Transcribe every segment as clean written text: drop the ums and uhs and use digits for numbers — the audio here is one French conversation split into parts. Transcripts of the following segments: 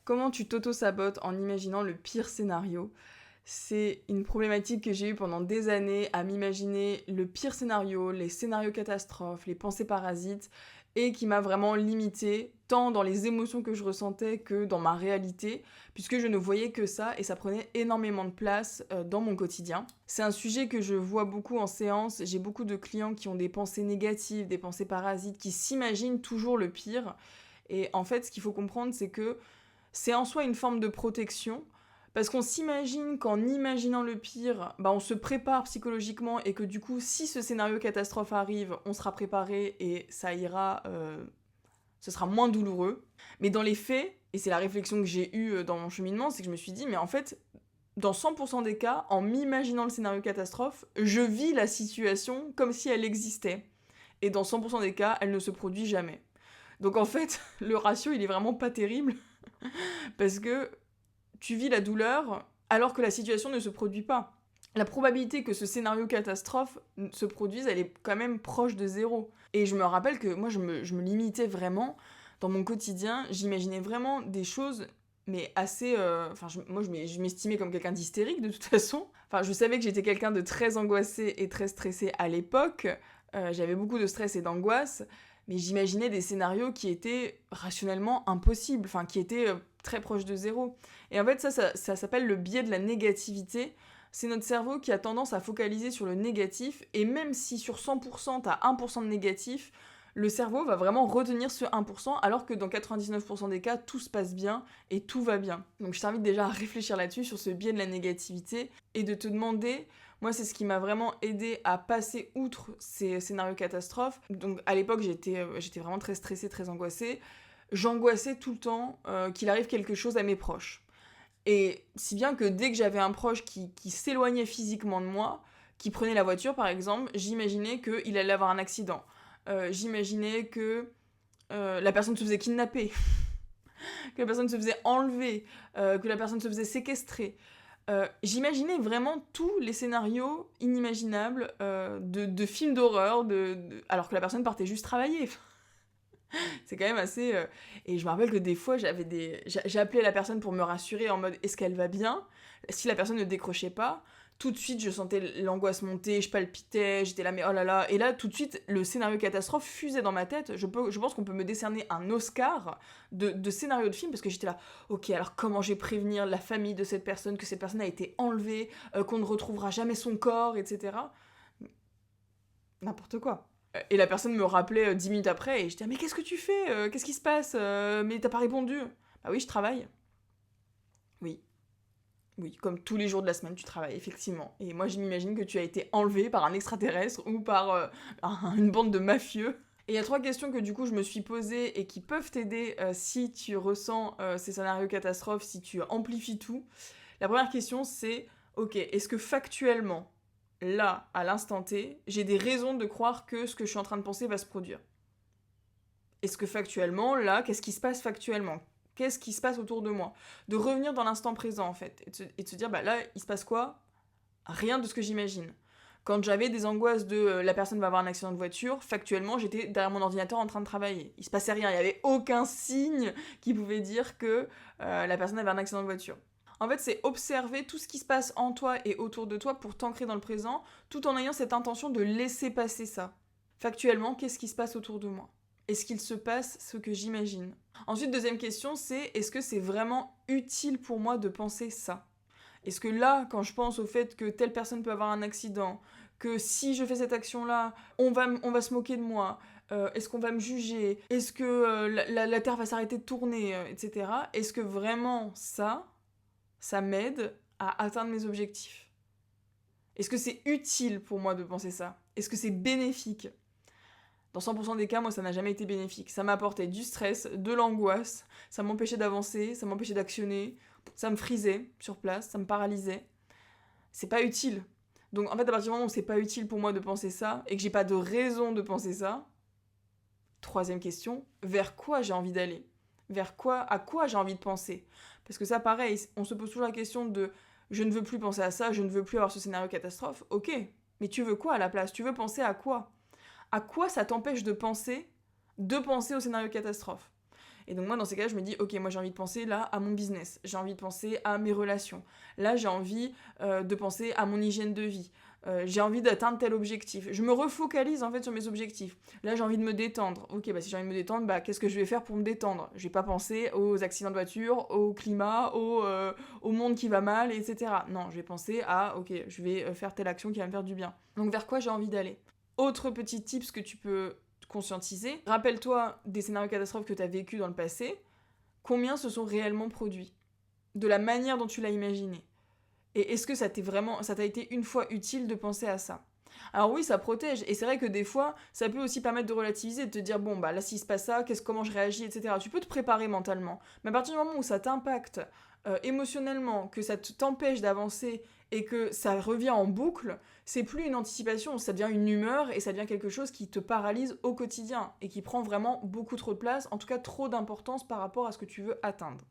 Comment tu t'auto-sabotes en imaginant le pire scénario? C'est une problématique que j'ai eue pendant des années à m'imaginer le pire scénario, les scénarios catastrophes, les pensées parasites, et qui m'a vraiment limitée, tant dans les émotions que je ressentais que dans ma réalité, puisque je ne voyais que ça et ça prenait énormément de place dans mon quotidien. C'est un sujet que je vois beaucoup en séance, j'ai beaucoup de clients qui ont des pensées négatives, des pensées parasites, qui s'imaginent toujours le pire. Et en fait, ce qu'il faut comprendre, c'est que c'est en soi une forme de protection, parce qu'on s'imagine qu'en imaginant le pire, on se prépare psychologiquement et que du coup, si ce scénario catastrophe arrive, on sera préparé et ça ira, ce sera moins douloureux. Mais dans les faits, et c'est la réflexion que j'ai eue dans mon cheminement, c'est que je me suis dit, mais en fait, dans 100% des cas, en m'imaginant le scénario catastrophe, je vis la situation comme si elle existait. Et dans 100% des cas, elle ne se produit jamais. Donc en fait, le ratio, il est vraiment pas terrible. Parce que tu vis la douleur alors que la situation ne se produit pas. La probabilité que ce scénario catastrophe se produise, elle est quand même proche de zéro. Et je me rappelle que moi, je me limitais vraiment dans mon quotidien. J'imaginais vraiment des choses, mais assez... moi, je m'estimais comme quelqu'un d'hystérique, de toute façon. Enfin, je savais que j'étais quelqu'un de très angoissé et très stressé à l'époque. J'avais beaucoup de stress et d'angoisse. Mais j'imaginais des scénarios qui étaient rationnellement impossibles, enfin, qui étaient très proches de zéro. Et en fait, ça s'appelle le biais de la négativité. C'est notre cerveau qui a tendance à focaliser sur le négatif, et même si sur 100%, t'as 1% de négatif, le cerveau va vraiment retenir ce 1%, alors que dans 99% des cas, tout se passe bien et tout va bien. Donc je t'invite déjà à réfléchir là-dessus, sur ce biais de la négativité, et de te demander, moi c'est ce qui m'a vraiment aidé à passer outre ces scénarios catastrophes. Donc à l'époque, j'étais vraiment très stressée, très angoissée. J'angoissais tout le temps qu'il arrive quelque chose à mes proches. Et si bien que dès que j'avais un proche qui s'éloignait physiquement de moi, qui prenait la voiture par exemple, j'imaginais qu'il allait avoir un accident. J'imaginais que la personne se faisait kidnapper, que la personne se faisait enlever, que la personne se faisait séquestrer. J'imaginais vraiment tous les scénarios inimaginables de films d'horreur, alors que la personne partait juste travailler. C'est quand même assez... Et je me rappelle que des fois, j'appelais la personne pour me rassurer en mode « est-ce qu'elle va bien ?» Si la personne ne décrochait pas, tout de suite, je sentais l'angoisse monter, je palpitais, j'étais là, mais oh là là. Et là, tout de suite, le scénario catastrophe fusait dans ma tête. Je pense qu'on peut me décerner un Oscar de scénario de film, parce que j'étais là, ok, alors comment je vais prévenir la famille de cette personne, que cette personne a été enlevée, qu'on ne retrouvera jamais son corps, etc. N'importe quoi. Et la personne me rappelait 10 minutes après, et j'étais mais qu'est-ce que tu fais Qu'est-ce qui se passe Mais t'as pas répondu. Bah oui, je travaille. Oui. Oui, comme tous les jours de la semaine, tu travailles, effectivement. Et moi, je m'imagine que tu as été enlevé par un extraterrestre ou par une bande de mafieux. Et il y a 3 questions que du coup je me suis posées et qui peuvent t'aider si tu ressens ces scénarios catastrophes, si tu amplifies tout. La première question c'est, ok, est-ce que factuellement, là, à l'instant T, j'ai des raisons de croire que ce que je suis en train de penser va se produire? Est-ce que factuellement, là, qu'est-ce qui se passe factuellement? Qu'est-ce qui se passe autour de moi? De revenir dans l'instant présent, en fait, et de se dire, bah là, il se passe quoi? Rien de ce que j'imagine. Quand j'avais des angoisses de la personne va avoir un accident de voiture, factuellement, j'étais derrière mon ordinateur en train de travailler. Il se passait rien, il n'y avait aucun signe qui pouvait dire que la personne avait un accident de voiture. En fait, c'est observer tout ce qui se passe en toi et autour de toi pour t'ancrer dans le présent, tout en ayant cette intention de laisser passer ça. Factuellement, qu'est-ce qui se passe autour de moi? Est-ce qu'il se passe ce que j'imagine? Ensuite, deuxième question, c'est est-ce que c'est vraiment utile pour moi de penser ça? Est-ce que là, quand je pense au fait que telle personne peut avoir un accident, que si je fais cette action-là, on va se moquer de moi, est-ce qu'on va me juger, est-ce que la Terre va s'arrêter de tourner, etc. Est-ce que vraiment ça m'aide à atteindre mes objectifs? Est-ce que c'est utile pour moi de penser ça? Est-ce que c'est bénéfique? Dans 100% des cas, moi, ça n'a jamais été bénéfique. Ça m'apportait du stress, de l'angoisse, ça m'empêchait d'avancer, ça m'empêchait d'actionner, ça me frisait sur place, ça me paralysait. C'est pas utile. Donc en fait, à partir du moment où c'est pas utile pour moi de penser ça, et que j'ai pas de raison de penser ça, troisième question, vers quoi j'ai envie d'aller? À quoi j'ai envie de penser? Parce que ça, pareil, on se pose toujours la question de je ne veux plus penser à ça, je ne veux plus avoir ce scénario catastrophe. Ok, mais tu veux quoi à la place? Tu veux penser à quoi? À quoi ça t'empêche de penser au scénario catastrophe? Et donc moi, dans ces cas-là, je me dis, ok, moi j'ai envie de penser là à mon business, j'ai envie de penser à mes relations, là j'ai envie de penser à mon hygiène de vie. J'ai envie d'atteindre tel objectif. Je me refocalise en fait sur mes objectifs. Là, j'ai envie de me détendre. Ok, bah si j'ai envie de me détendre, qu'est-ce que je vais faire pour me détendre? Je vais pas penser aux accidents de voiture, au climat, au monde qui va mal, etc. Non, je vais penser à, ok, je vais faire telle action qui va me faire du bien. Donc vers quoi j'ai envie d'aller? Autre petit tips que tu peux conscientiser, rappelle-toi des scénarios catastrophes que tu as vécus dans le passé, combien se sont réellement produits? De la manière dont tu l'as imaginé. Et est-ce que ça t'a été une fois utile de penser à ça? Alors oui, ça protège, et c'est vrai que des fois, ça peut aussi permettre de relativiser, de te dire, bon, bah là, s'il se passe ça, comment je réagis, etc. Tu peux te préparer mentalement. Mais à partir du moment où ça t'impacte émotionnellement, que ça t'empêche d'avancer, et que ça revient en boucle, c'est plus une anticipation, ça devient une humeur, et ça devient quelque chose qui te paralyse au quotidien, et qui prend vraiment beaucoup trop de place, en tout cas trop d'importance par rapport à ce que tu veux atteindre.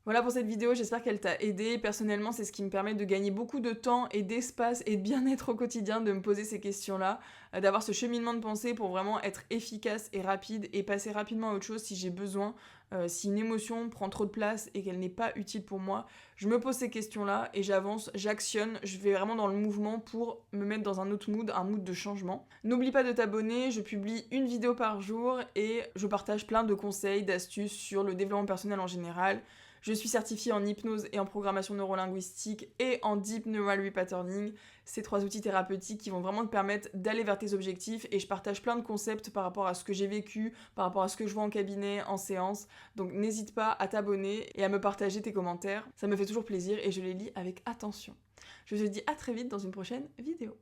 Voilà pour cette vidéo, j'espère qu'elle t'a aidé. Personnellement, c'est ce qui me permet de gagner beaucoup de temps et d'espace et de bien-être au quotidien, de me poser ces questions-là, d'avoir ce cheminement de pensée pour vraiment être efficace et rapide et passer rapidement à autre chose si j'ai besoin. Si une émotion prend trop de place et qu'elle n'est pas utile pour moi, je me pose ces questions-là et j'avance, j'actionne, je vais vraiment dans le mouvement pour me mettre dans un autre mood, un mood de changement. N'oublie pas de t'abonner, je publie une vidéo par jour et je partage plein de conseils, d'astuces sur le développement personnel en général. Je suis certifiée en hypnose et en programmation neurolinguistique et en deep neural repatterning, ces 3 outils thérapeutiques qui vont vraiment te permettre d'aller vers tes objectifs, et je partage plein de concepts par rapport à ce que j'ai vécu, par rapport à ce que je vois en cabinet, en séance. Donc n'hésite pas à t'abonner et à me partager tes commentaires, ça me fait toujours plaisir et je les lis avec attention. Je te dis à très vite dans une prochaine vidéo.